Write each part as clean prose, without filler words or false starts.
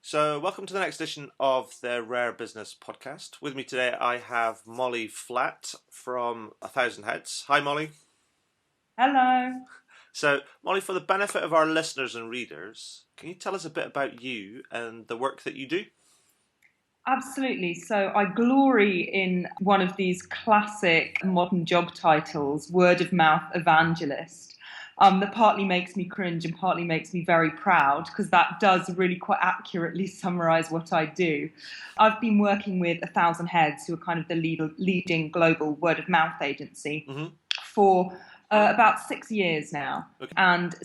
So, welcome to the next edition of the Rare Business Podcast. With me today, I have Molly Flatt from A Thousand Heads. Hi, Molly. Hello. So, Molly, for the benefit of our listeners and readers, can you tell us a bit about you and the work that you do? Absolutely. So I glory in one of these classic modern job titles, word of mouth evangelist. That partly makes me cringe and partly makes me very proud because that does really quite accurately summarize what I do. I've been working with A Thousand Heads, who are kind of the leading global word of mouth agency, Mm-hmm. for about 6 years now, Okay. and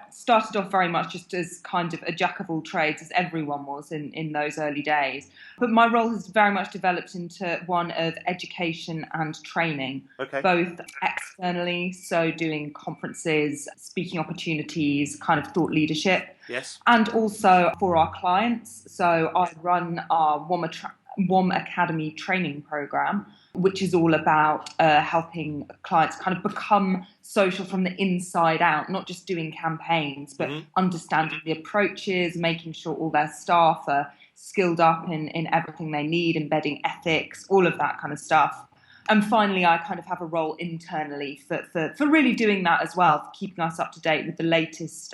started off very much just as kind of a jack of all trades, as everyone was in those early days. But my role has very much developed into one of education and training, Okay. both externally, so doing conferences, speaking opportunities, kind of thought leadership, Yes. and also for our clients. So I run our WOM Academy training program, which is all about helping clients kind of become social from the inside out, not just doing campaigns, but Mm-hmm. understanding the approaches, making sure all their staff are skilled up in everything they need, embedding ethics, all of that kind of stuff. And finally, I kind of have a role internally for really doing that as well, for keeping us up to date with the latest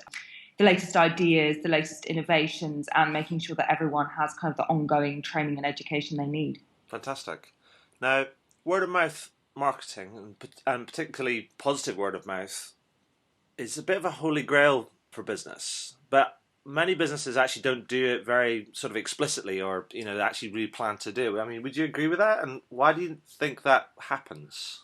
ideas, the latest innovations, and making sure that everyone has kind of the ongoing training and education they need. Fantastic. Now, word of mouth marketing, and particularly positive word of mouth, is a bit of a holy grail for business. But many businesses actually don't do it very sort of explicitly or, actually really plan to do. I mean, would you agree with that? And why do you think that happens?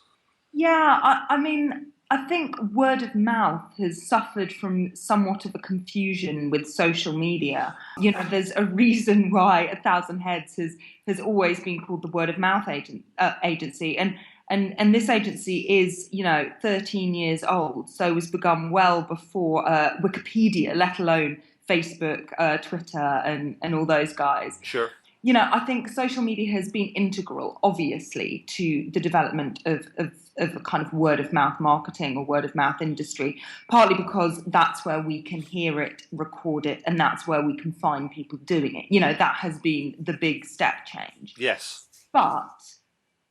Yeah, I mean, I think word of mouth has suffered from somewhat of a confusion with social media. There's a reason why A Thousand Heads has always been called the word of mouth agency, and this agency is 13 years old, so was begun well before Wikipedia, let alone Facebook, Twitter, and all those guys. Sure. I think social media has been integral, obviously, to the development of a kind of word of mouth marketing or word of mouth industry, partly because that's where we can hear it, record it, and that's where we can find people doing it. That has been the big step change. Yes. But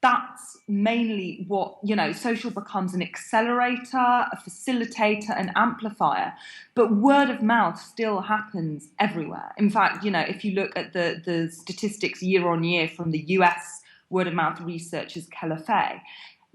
that's mainly what, social becomes an accelerator, a facilitator, an amplifier. But word of mouth still happens everywhere. In fact, if you look at the statistics year on year from the US word of mouth researchers Keller Fay,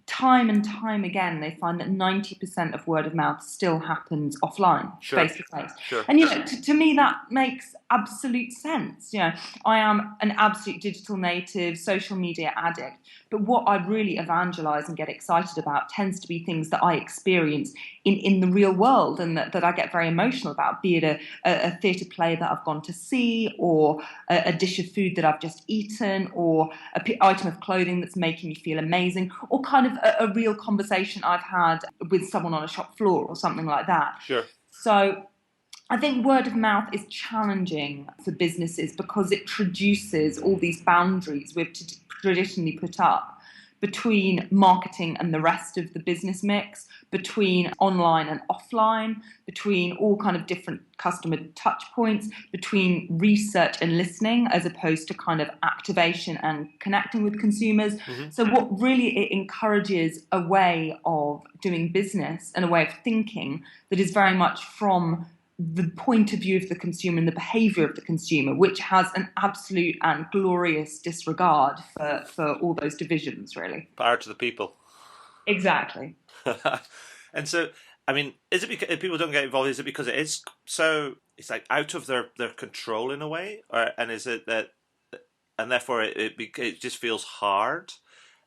time and time again, they find that 90% of word of mouth still happens offline, face to face. Sure. And, to me, that makes absolute sense. I am an absolute digital native, social media addict. But what I really evangelize and get excited about tends to be things that I experience in the real world and that I get very emotional about, be it a theatre play that I've gone to see, or a dish of food that I've just eaten, or an item of clothing that's making me feel amazing, or kind of a real conversation I've had with someone on a shop floor or something like that. Sure. So I think word of mouth is challenging for businesses because it traduces all these boundaries we've traditionally put up between marketing and the rest of the business mix, between online and offline, between all kind of different customer touch points, between research and listening as opposed to kind of activation and connecting with consumers. Mm-hmm. So what really it encourages a way of doing business and a way of thinking that is very much from the point of view of the consumer and the behaviour of the consumer, which has an absolute and glorious disregard for all those divisions, really. Power to the people. Exactly. And so, I mean, is it because if people don't get involved? Is it because it is so? It's like out of their control in a way, and is it that, and therefore it just feels hard?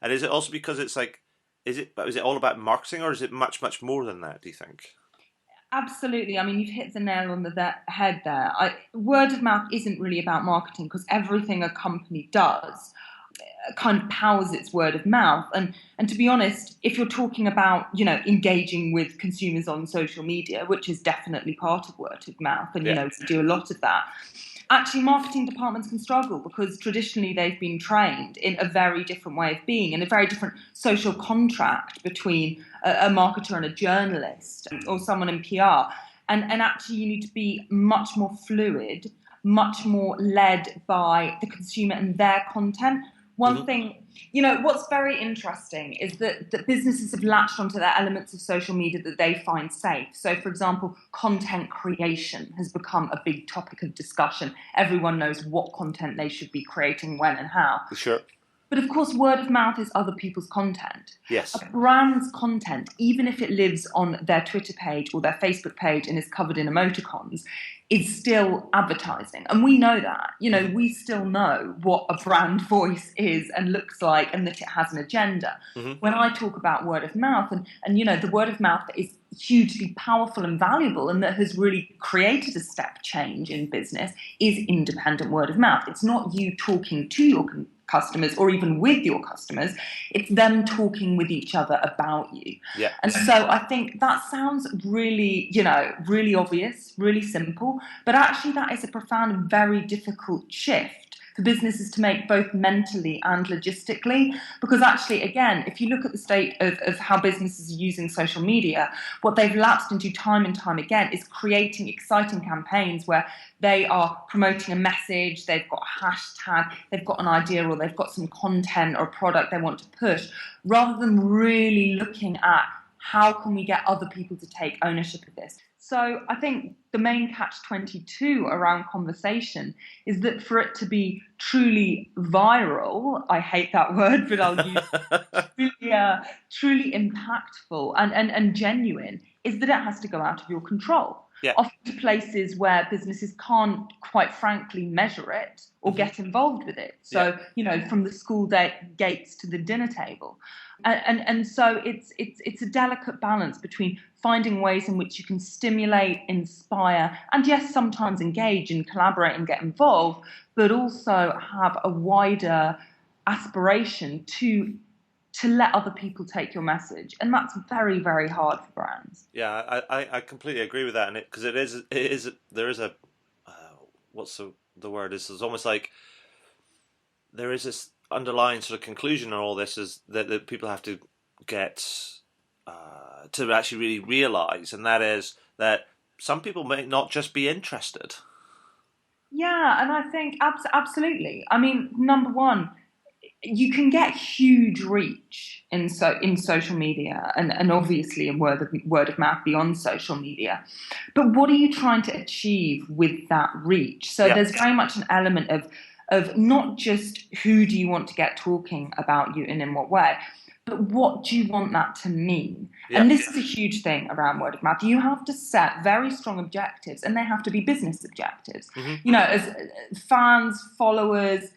And is it also because it's like, is it all about marketing, or is it much more than that? Do you think? Absolutely. I mean, you've hit the nail on the head there. Word of mouth isn't really about marketing because everything a company does kind of powers its word of mouth. And to be honest, if you're talking about, engaging with consumers on social media, which is definitely part of word of mouth, and, we do a lot of that, actually marketing departments can struggle because traditionally they've been trained in a very different way of being, in a very different social contract between a marketer and a journalist or someone in PR. And actually you need to be much more fluid much more led by the consumer and their content. One thing, what's very interesting is that businesses have latched onto their elements of social media that they find safe. So, for example, content creation has become a big topic of discussion. Everyone knows what content they should be creating, when and how. Sure. But of course, word of mouth is other people's content. Yes. A brand's content, even if it lives on their Twitter page or their Facebook page and is covered in emoticons, is still advertising. And we know that. We still know what a brand voice is and looks like, and that it has an agenda. When I talk about word of mouth, and the word of mouth that is hugely powerful and valuable and that has really created a step change in business, is independent word of mouth. It's not you talking to your customers or even with your customers, it's them talking with each other about you. Yeah. And so I think that sounds really, really obvious, really simple, but actually that is a profound and very difficult shift for businesses to make, both mentally and logistically, because actually, again, if you look at the state of how businesses are using social media, what they've lapsed into time and time again is creating exciting campaigns where they are promoting a message, they've got a hashtag, they've got an idea, or they've got some content or a product they want to push, rather than really looking at how can we get other people to take ownership of this. So I think the main catch-22 around conversation is that for it to be truly viral, I hate that word, but I'll use truly impactful and genuine, is that it has to go out of your control. Yeah. Often to places where businesses can't, quite frankly, measure it or get involved with it. So, from the school gates to the dinner table. And so it's a delicate balance between finding ways in which you can stimulate, inspire, and yes, sometimes engage and collaborate and get involved, but also have a wider aspiration to let other people take your message. And that's very, very hard for brands. Yeah, I completely agree with that, and because there is a what's the word is, it's almost like there is this underlying sort of conclusion in all this, is that people have to get to actually really realize, and that is that some people may not just be interested. Yeah, and I think absolutely. I mean, number one, you can get huge reach in social media and obviously in word of mouth beyond social media. But what are you trying to achieve with that reach? So there's very much an element of not just who do you want to get talking about you and in what way, but what do you want that to mean? Yeah. And this is a huge thing around word of mouth. You have to set very strong objectives, and they have to be business objectives. As fans, followers,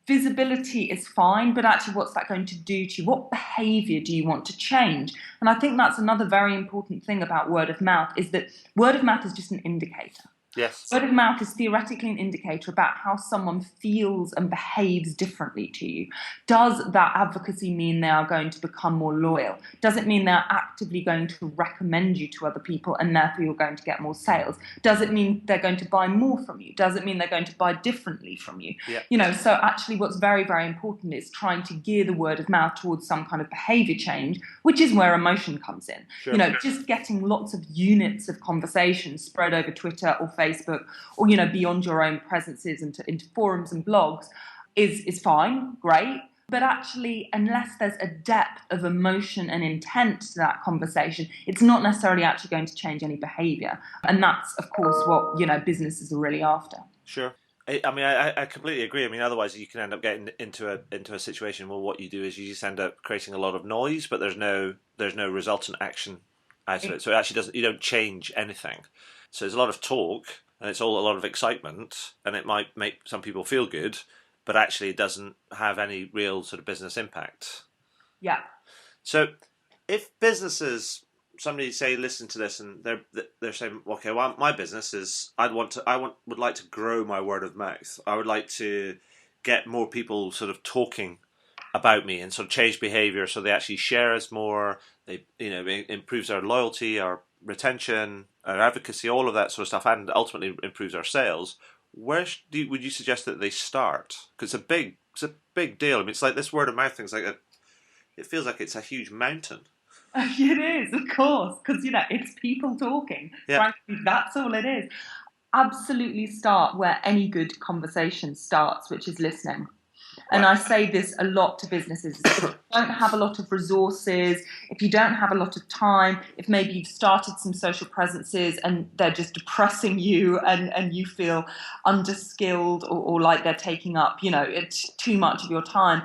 visibility is fine, but actually what's that going to do to you? What behaviour do you want to change? And I think that's another very important thing about word of mouth, is that word of mouth is just an indicator. Yes. Word of mouth is theoretically an indicator about how someone feels and behaves differently to you. Does that advocacy mean they are going to become more loyal? Does it mean they're actively going to recommend you to other people and therefore you're going to get more sales? Does it mean they're going to buy more from you? Does it mean they're going to buy differently from you? Yeah. So actually what's very, very important is trying to gear the word of mouth towards some kind of behavior change, which is where emotion comes in. Sure. Just getting lots of units of conversation spread over Twitter or Facebook, or beyond your own presences into forums and blogs is fine, great. But actually, unless there's a depth of emotion and intent to that conversation, it's not necessarily actually going to change any behaviour. And that's, of course, what businesses are really after. Sure. I mean, I completely agree. I mean, otherwise you can end up getting into a situation where what you do is you just end up creating a lot of noise, but there's no resultant action out of it. So it actually you don't change anything. So there's a lot of talk, and it's all a lot of excitement, and it might make some people feel good, but actually it doesn't have any real sort of business impact. Yeah. So if businesses, somebody say listen to this and they're saying, okay, well, my business is would like to grow my word of mouth. I would like to get more people sort of talking about me and sort of change behavior so they actually share us more. They it improves our loyalty, our retention, our advocacy, all of that sort of stuff, and ultimately improves our sales. Where would you suggest that they start? Because it's a big deal. I mean, it's like this word of mouth thing's like it feels like it's a huge mountain. It is, of course, because it's people talking. Yeah. Frankly, that's all it is. absolutely start where any good conversation starts, which is listening. And Right. I say this a lot to businesses. If you don't have a lot of resources, if you don't have a lot of time, if maybe you've started some social presences and they're just depressing you and you feel underskilled or like they're taking up, it's too much of your time,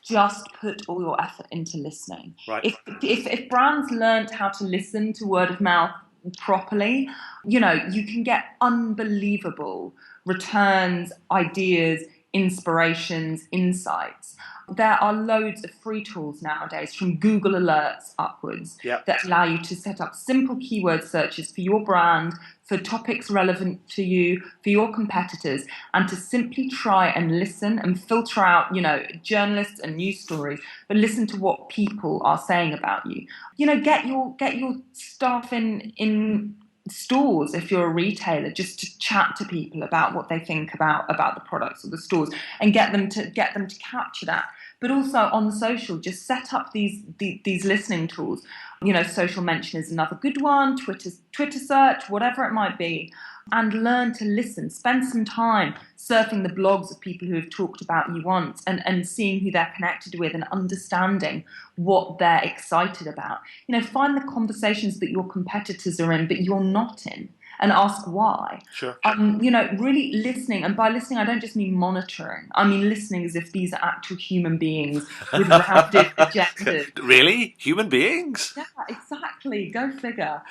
just put all your effort into listening. Right. If brands learned how to listen to word of mouth properly, you can get unbelievable returns, ideas, inspirations, insights. There are loads of free tools nowadays, from Google Alerts upwards, Yep. that allow you to set up simple keyword searches for your brand, for topics relevant to you, for your competitors, and to simply try and listen and filter out, journalists and news stories, but listen to what people are saying about you. Get your staff in stores, if you're a retailer, just to chat to people about what they think about the products or the stores, and get them to capture that. But also on social, just set up these listening tools. Social mention is another good one, Twitter search, whatever it might be, and learn to listen. Spend some time surfing the blogs of people who have talked about you once, and seeing who they're connected with and understanding what they're excited about. Find the conversations that your competitors are in but you're not in, and ask why. Sure. Really listening. And by listening, I don't just mean monitoring. I mean listening as if these are actual human beings with rounded agendas. Really? Human beings? Yeah, exactly. Go figure.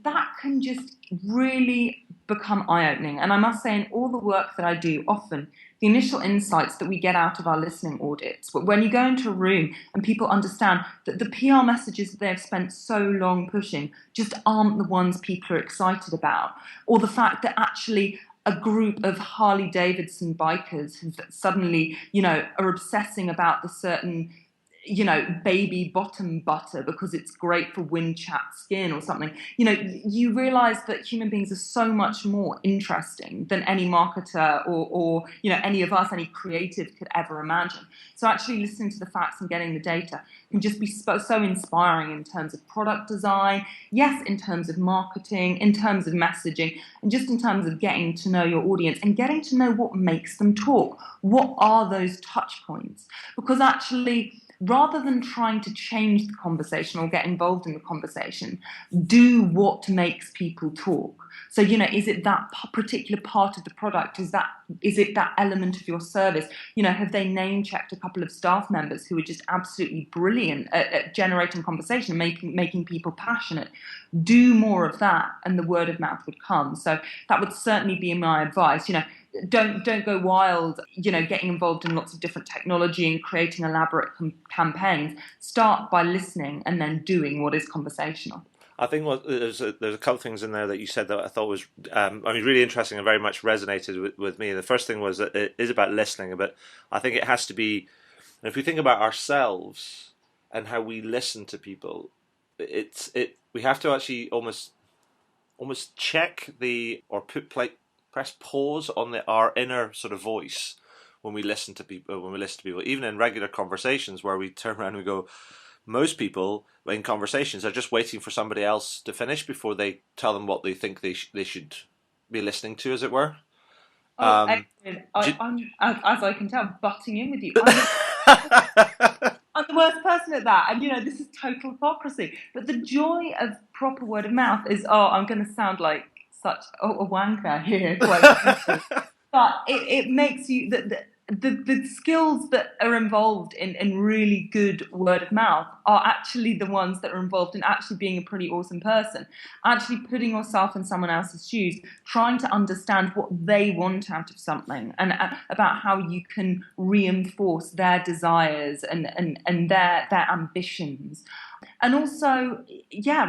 That can just really become eye-opening. And I must say, in all the work that I do, often the initial insights that we get out of our listening audits, but when you go into a room and people understand that the PR messages that they've spent so long pushing just aren't the ones people are excited about, or the fact that actually a group of Harley Davidson bikers who suddenly, are obsessing about the certain baby bottom butter because it's great for wind chapped skin or something. You realize that human beings are so much more interesting than any marketer or any of us, any creative could ever imagine. So actually listening to the facts and getting the data can just be so inspiring in terms of product design, yes, in terms of marketing, in terms of messaging, and just in terms of getting to know your audience and getting to know what makes them talk. What are those touch points? Because actually, rather than trying to change the conversation or get involved in the conversation, do what makes people talk. So, is it that particular part of the product? Is it that element of your service? Have they name checked a couple of staff members who are just absolutely brilliant at generating conversation, making people passionate? Do more of that, and the word of mouth would come. So that would certainly be my advice. Don't go wild, getting involved in lots of different technology and creating elaborate campaigns. Start by listening and then doing what is conversational. I think there's a couple of things in there that you said that I thought was really interesting and very much resonated with me. The first thing was that it is about listening, but I think it has to be, if we think about ourselves and how we listen to people, we have to actually almost check press pause on our inner sort of voice when we listen to people, even in regular conversations where we turn around and we go, most people in conversations are just waiting for somebody else to finish before they tell them what they think they should be listening to, as it were. Excellent. I'm, as I can tell, butting in with you. I'm the worst person at that, and this is total hypocrisy. But the joy of proper word of mouth is, I'm going to sound like such a wanker here, but it makes you the skills that are involved in really good word of mouth are actually the ones that are involved in actually being a pretty awesome person, actually putting yourself in someone else's shoes, trying to understand what they want out of something, and about how you can reinforce their desires and their ambitions. And also,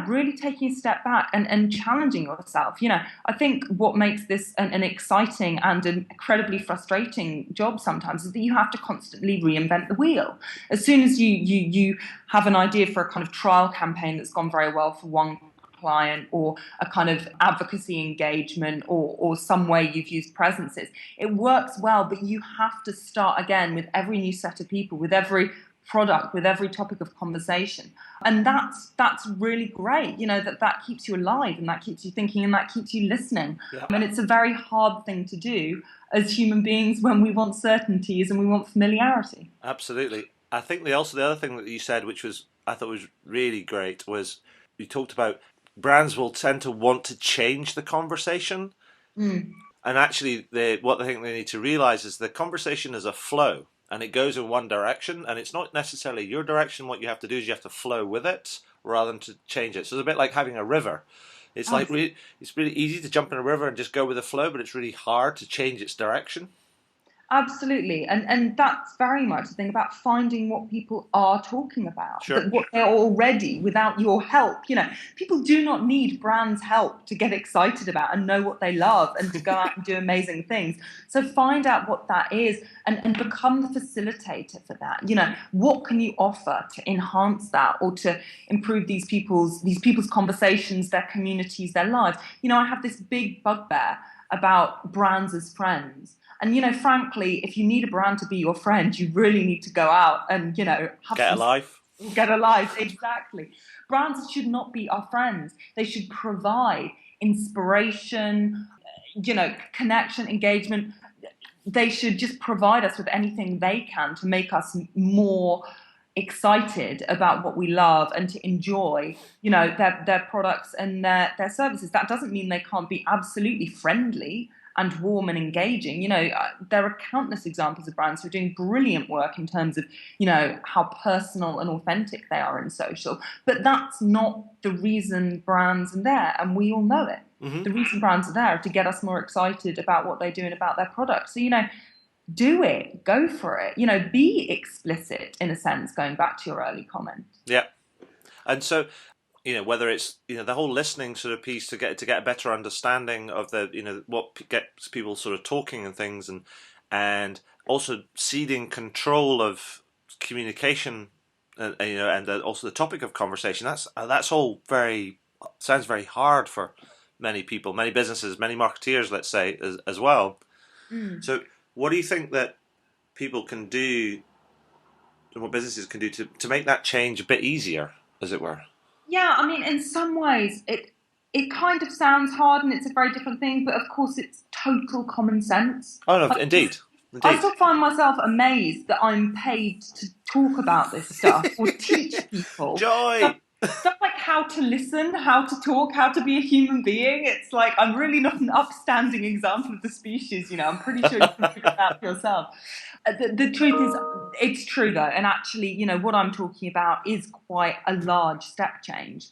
really taking a step back and challenging yourself. I think what makes this an exciting and an incredibly frustrating job sometimes is that you have to constantly reinvent the wheel. As soon as you have an idea for a kind of trial campaign that's gone very well for one client, or a kind of advocacy engagement, or some way you've used presences, it works well, but you have to start again with every new set of people, with every product with every topic of conversation. And that's really great, that keeps you alive, and that keeps you thinking, and that keeps you listening. Yeah. And it's a very hard thing to do as human beings when we want certainties and we want familiarity. Absolutely. I think the other thing that you said, which was I thought was really great, was you talked about brands will tend to want to change the conversation. Mm. And actually, what I think they need to realize is the conversation is a flow, and it goes in one direction, and it's not necessarily your direction. What you have to do is you have to flow with it rather than to change it. So it's a bit like having a river. It's like it's really easy to jump in a river and just go with the flow, but it's really hard to change its direction. Absolutely. And that's very much the thing about finding what people are talking about, Sure. that what they're already without your help. People do not need brands' help to get excited about and know what they love and to go out and do amazing things. So find out what that is and become the facilitator for that. What can you offer to enhance that or to improve these people's conversations, their communities, their lives? I have this big bugbear about brands as friends. And, frankly, if you need a brand to be your friend, you really need to go out and, have Get a life. Get a life, exactly. Brands should not be our friends. They should provide inspiration, connection, engagement. They should just provide us with anything they can to make us more excited about what we love and to enjoy, their products and their services. That doesn't mean they can't be absolutely friendly and warm and engaging. There are countless examples of brands who are doing brilliant work in terms of, how personal and authentic they are in social. But that's not the reason brands are there, and we all know it. Mm-hmm. The reason brands are there are to get us more excited about what they do and about their products. So, do it, go for it, be explicit in a sense, going back to your early comment. Yeah. And so, whether it's, the whole listening sort of piece to get a better understanding of the, what gets people sort of talking and things, and also ceding control of communication, and also the topic of conversation. That's all sounds very hard for many people, many businesses, many marketeers, let's say, as well. Mm. So what do you think that people can do, and what businesses can do to make that change a bit easier, as it were? Yeah, I mean, in some ways, it kind of sounds hard, and it's a very different thing. But of course, it's total common sense. Oh no, indeed. I still find myself amazed that I'm paid to talk about this stuff or teach people. Joy. Stuff like how to listen, how to talk, how to be a human being. It's like I'm really not an upstanding example of the species. I'm pretty sure you can figure that out for yourself. The truth is, it's true though, and actually, what I'm talking about is quite a large step change.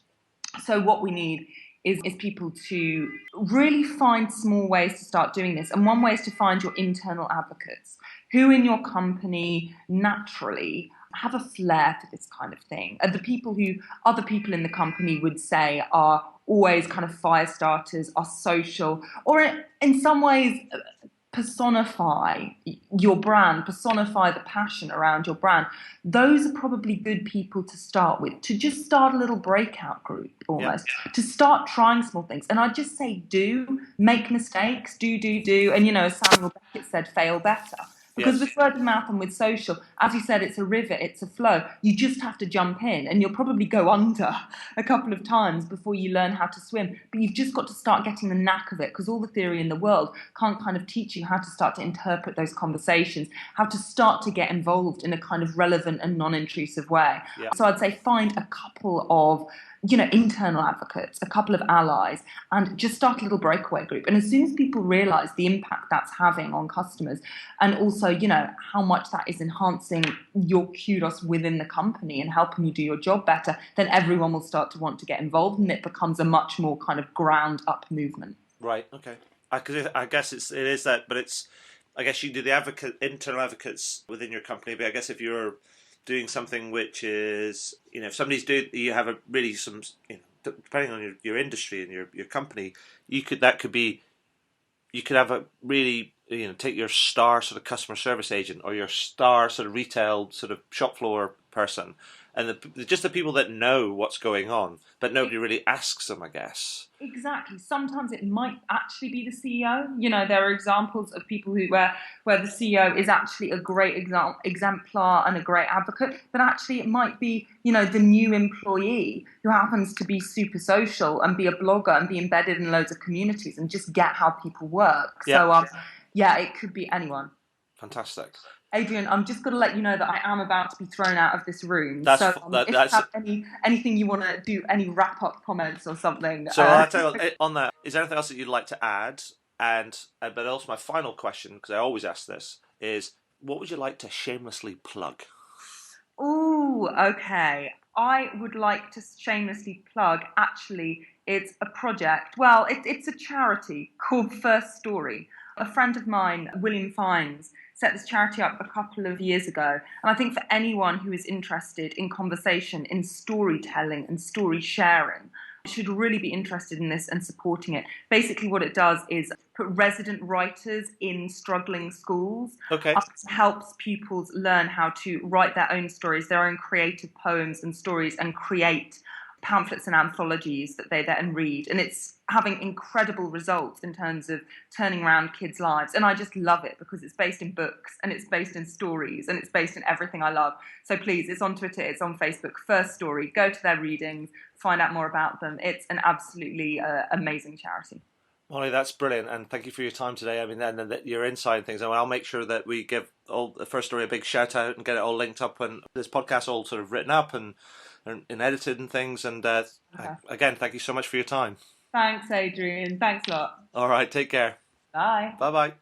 So what we need is people to really find small ways to start doing this. And one way is to find your internal advocates who in your company naturally have a flair for this kind of thing. And the people who other people in the company would say are always kind of fire starters, are social, or in some ways personify your brand, personify the passion around your brand. Those are probably good people to start with, to just start a little breakout group almost, to start trying small things. And I just say make mistakes, do. And, as Samuel Beckett said, fail better. Because with word of mouth and with social, as you said, it's a river, it's a flow. You just have to jump in, and you'll probably go under a couple of times before you learn how to swim. But you've just got to start getting the knack of it, because all the theory in the world can't kind of teach you how to start to interpret those conversations, how to start to get involved in a kind of relevant and non-intrusive way. Yeah. So I'd say find a couple of internal advocates, a couple of allies, and just start a little breakaway group. And as soon as people realize the impact that's having on customers, and also, how much that is enhancing your kudos within the company and helping you do your job better, then everyone will start to want to get involved, and it becomes a much more kind of ground up movement. Right. Okay. I guess it is that, but I guess you do the internal advocates within your company, but I guess if you're doing something which is, if somebody's you have depending on your industry and your company, you could have a really, take your star sort of customer service agent or your star sort of retail sort of shop floor person and just the people that know what's going on, but nobody really asks them, I guess. Exactly. Sometimes it might actually be the CEO. You know, there are examples of people where the CEO is actually a great exemplar and a great advocate, but actually it might be, you know, the new employee who happens to be super social and be a blogger and be embedded in loads of communities and just get how people work. Yeah. So yeah, it could be anyone. Fantastic. Adrian, I'm just going to let you know that I am about to be thrown out of this room. That's So if you that's. have anything you want to do, any wrap up comments or something. So I'll tell you on that. Is there anything else that you'd like to add? And but also my final question, because I always ask this, is what would you like to shamelessly plug? Ooh, okay. I would like to shamelessly plug, actually, it's a project. Well, it's a charity called First Story. A friend of mine, William Fines, set this charity up a couple of years ago. And I think for anyone who is interested in conversation, in storytelling and story sharing, should really be interested in this and supporting it. Basically, what it does is put resident writers in struggling schools. Okay. Helps pupils learn how to write their own stories, their own creative poems and stories, and create pamphlets and anthologies that they then read. And it's having incredible results in terms of turning around kids' lives. And I just love it because it's based in books and it's based in stories and it's based in everything I love. So please, it's on Twitter, it's on Facebook, First Story. Go to their readings, find out more about them. It's an absolutely amazing charity. Molly, that's brilliant, and thank you for your time today. I mean, and your insight things. And I'll make sure that we give all the First Story a big shout out and get it all linked up, and this podcast all sort of written up and edited and things. And again, thank you so much for your time. Thanks, Adrian. Thanks a lot. All right, take care. Bye. Bye bye.